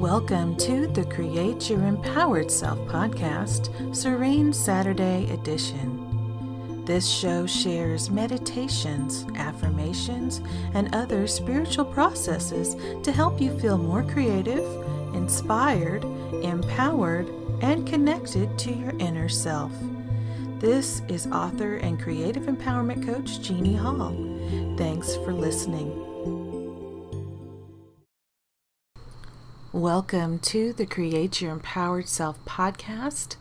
Welcome to the Create Your Empowered Self podcast, Serene Saturday edition. This show shares meditations, affirmations, and other spiritual processes to help you feel more creative, inspired, empowered, and connected to your inner self. This is author and creative empowerment coach Jeannie Hall. Thanks for listening. Welcome to the Create Your Empowered Self podcast.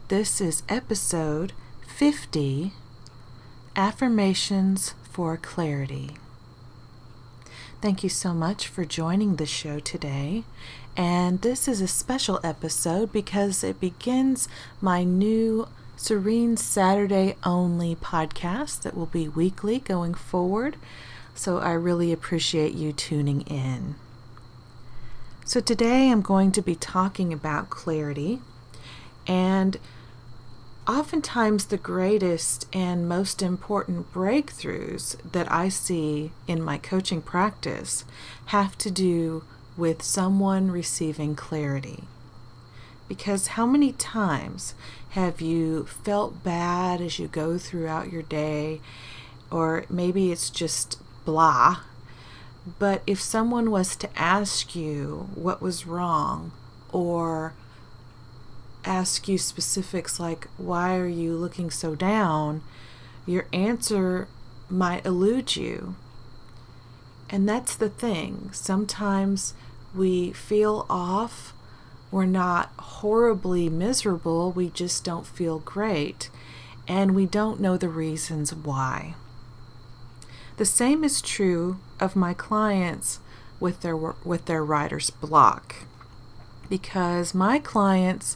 This is episode 50, Affirmations for Clarity. Thank you so much for joining the show today. And this is a special episode because it begins my new Serene Saturday only podcast that will be weekly going forward. So I really appreciate you tuning in. So today I'm going to be talking about clarity, and oftentimes the greatest and most important breakthroughs that I see in my coaching practice have to do with someone receiving clarity. Because how many times have you felt bad as you go throughout your day, or maybe it's just blah? But if someone was to ask you what was wrong, or ask you specifics like, why are you looking so down, your answer might elude you. And that's the thing. Sometimes we feel off. We're not horribly miserable. We just don't feel great. And we don't know the reasons why. The same is true of my clients with their writer's block, because my clients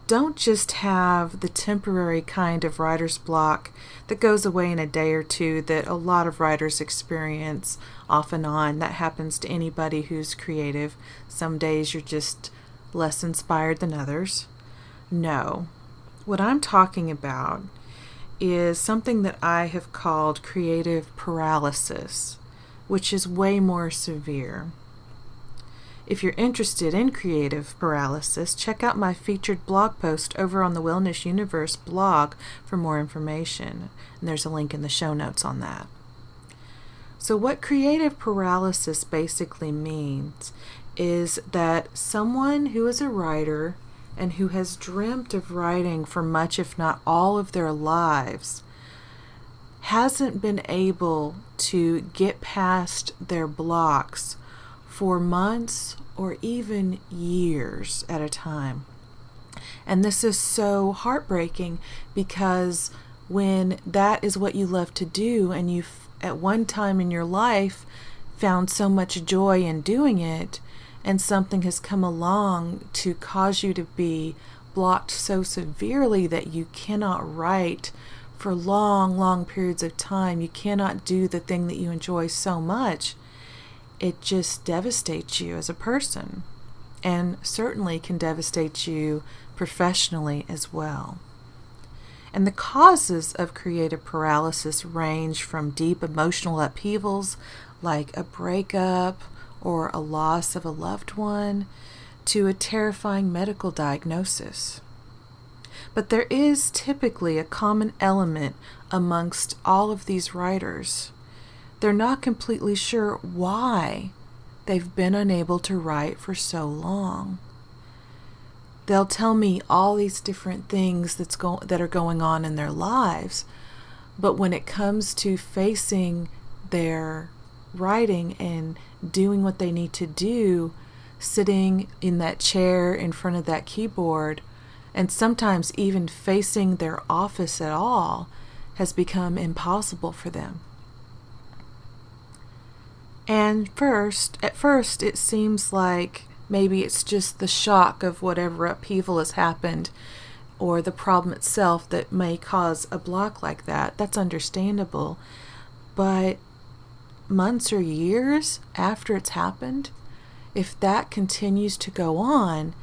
don't just have the temporary kind of writer's block that goes away in a day or two that a lot of writers experience off and on. That happens to anybody who's creative. Some days you're just less inspired than others. No, what I'm talking about is something that I have called creative paralysis, which is way more severe. If you're interested in creative paralysis, check out my featured blog post over on the Wellness Universe blog for more information. And there's a link in the show notes on that. So what creative paralysis basically means is that someone who is a writer and who has dreamt of writing for much, if not all of their lives, hasn't been able to get past their blocks for months or even years at a time. And this is so heartbreaking, because when that is what you love to do and you've at one time in your life found so much joy in doing it, and something has come along to cause you to be blocked so severely that you cannot write for long periods of time, you cannot do the thing that you enjoy so much, it just devastates you as a person, and certainly can devastate you professionally as well. And the causes of creative paralysis range from deep emotional upheavals like a breakup or a loss of a loved one to a terrifying medical diagnosis. But there is typically a common element amongst all of these writers. They're not completely sure why they've been unable to write for so long. They'll tell me all these different things that are going on in their lives, but when it comes to facing their writing and doing what they need to do, sitting in that chair in front of that keyboard, and sometimes even facing their office at all, has become impossible for them. And at first it seems like maybe it's just the shock of whatever upheaval has happened, or the problem itself that may cause a block like that. That's understandable. But months or years after it's happened, if that continues to go on,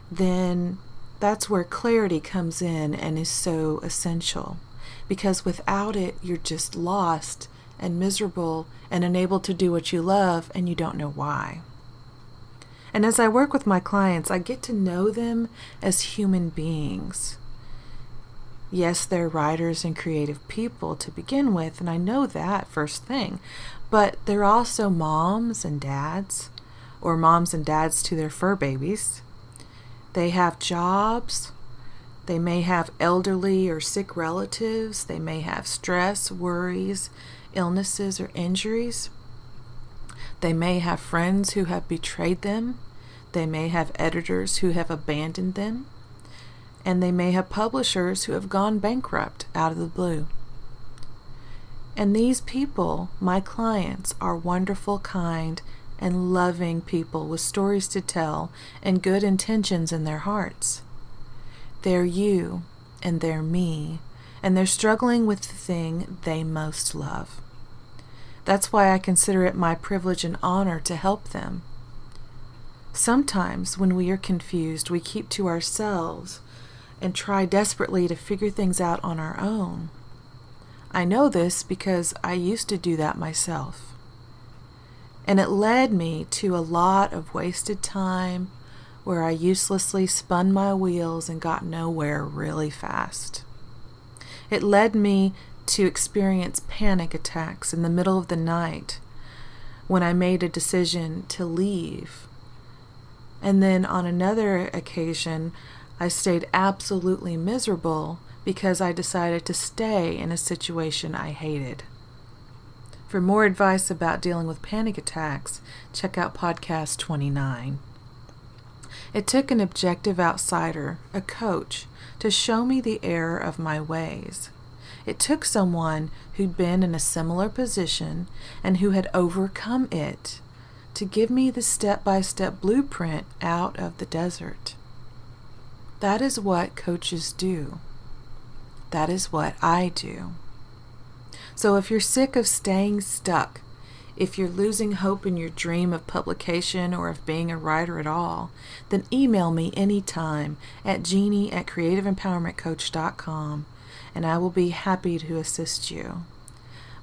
then that's where clarity comes in and is so essential. Because without it, you're just lost and miserable and unable to do what you love, and you don't know why. And as I work with my clients, I get to know them as human beings. Yes, they're writers and creative people to begin with, and I know that first thing. But they're also moms and dads, or moms and dads to their fur babies. They have jobs. They may have elderly or sick relatives. They may have stress, worries, illnesses, or injuries. They may have friends who have betrayed them. They may have editors who have abandoned them. And they may have publishers who have gone bankrupt out of the blue. And these people, my clients, are wonderful, kind, and loving people with stories to tell and good intentions in their hearts. They're you and they're me, and they're struggling with the thing they most love. That's why I consider it my privilege and honor to help them. Sometimes when we are confused, we keep to ourselves and try desperately to figure things out on our own. I know this because I used to do that myself. And it led me to a lot of wasted time where I uselessly spun my wheels and got nowhere really fast. It led me to experience panic attacks in the middle of the night when I made a decision to leave. And then on another occasion, I stayed absolutely miserable because I decided to stay in a situation I hated. For more advice about dealing with panic attacks, check out podcast 29. It took an objective outsider, a coach, to show me the error of my ways. It took someone who'd been in a similar position and who had overcome it to give me the step-by-step blueprint out of the desert. That is what coaches do. That is what I do. So if you're sick of staying stuck, if you're losing hope in your dream of publication or of being a writer at all, then email me anytime at jeannie@creativeempowermentcoach.com, and I will be happy to assist you.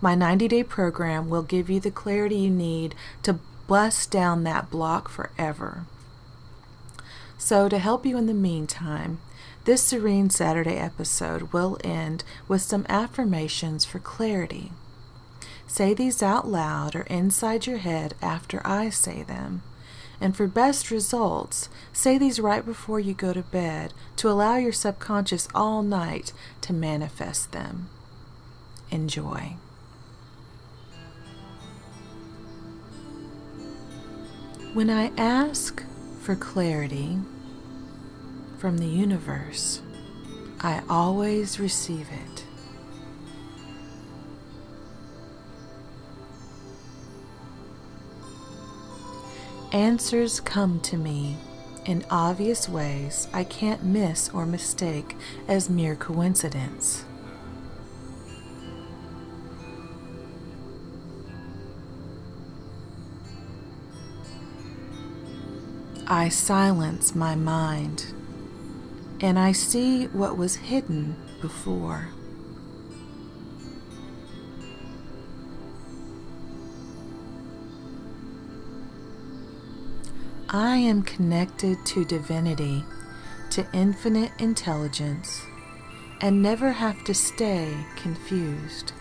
My 90-day program will give you the clarity you need to bust down that block forever. So to help you in the meantime, this Serene Saturday episode will end with some affirmations for clarity. Say these out loud or inside your head after I say them. And for best results, say these right before you go to bed to allow your subconscious all night to manifest them. Enjoy. When I ask for clarity from the universe, I always receive it. Answers come to me in obvious ways I can't miss or mistake as mere coincidence. I silence my mind, and I see what was hidden before. I am connected to divinity, to infinite intelligence, and never have to stay confused.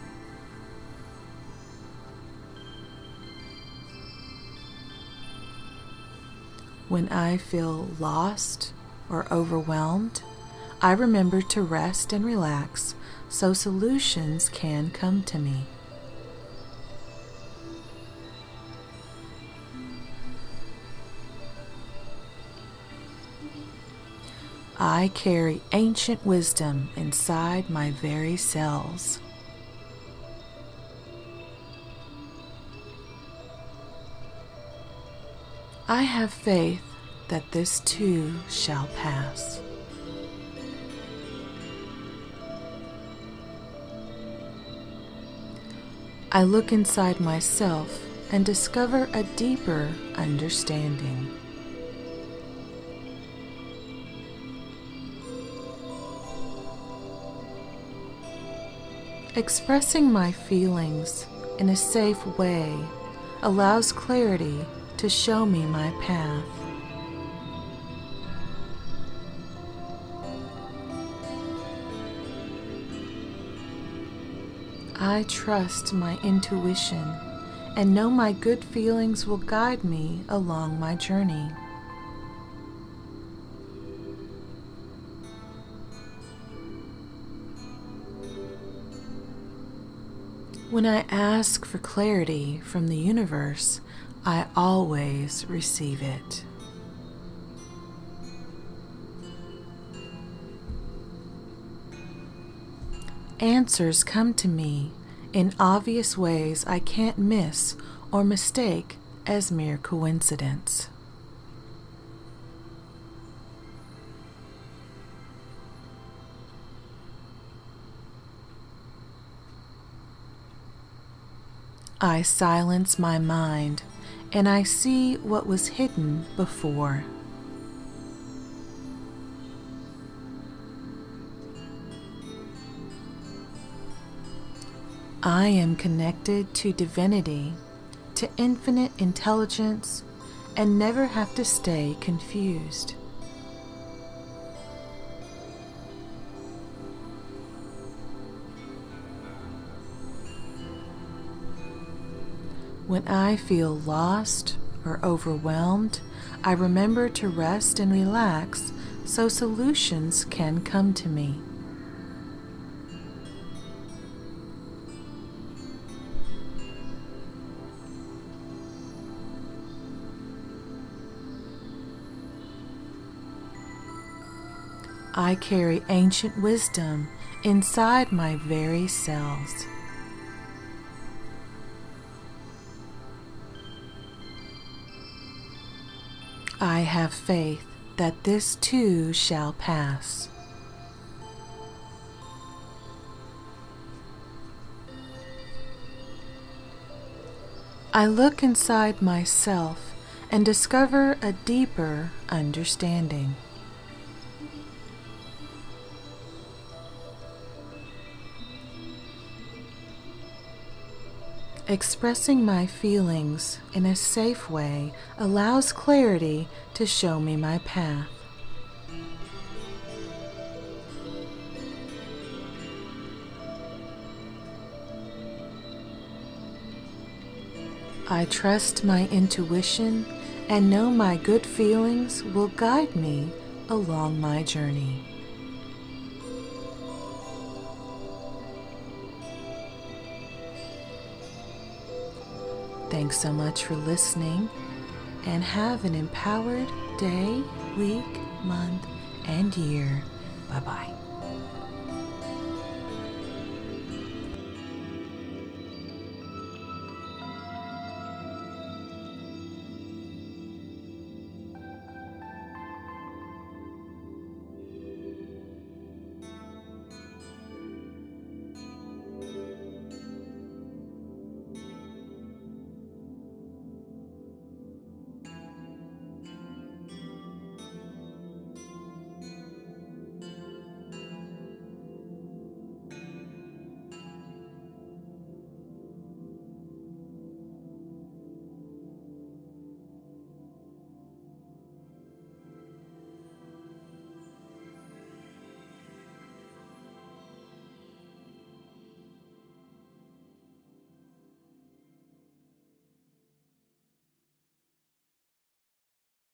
When I feel lost or overwhelmed, I remember to rest and relax so solutions can come to me. I carry ancient wisdom inside my very cells. I have faith that this too shall pass. I look inside myself and discover a deeper understanding. Expressing my feelings in a safe way allows clarity to show me my path. I trust my intuition and know my good feelings will guide me along my journey. When I ask for clarity from the universe, I always receive it. Answers come to me in obvious ways I can't miss or mistake as mere coincidence. I silence my mind and I see what was hidden before. I am connected to divinity, to infinite intelligence, and never have to stay confused. When I feel lost or overwhelmed, I remember to rest and relax so solutions can come to me. I carry ancient wisdom inside my very cells. I have faith that this too shall pass. I look inside myself and discover a deeper understanding. Expressing my feelings in a safe way allows clarity to show me my path. I trust my intuition and know my good feelings will guide me along my journey. Thanks so much for listening, and have an empowered day, week, month, and year. Bye-bye.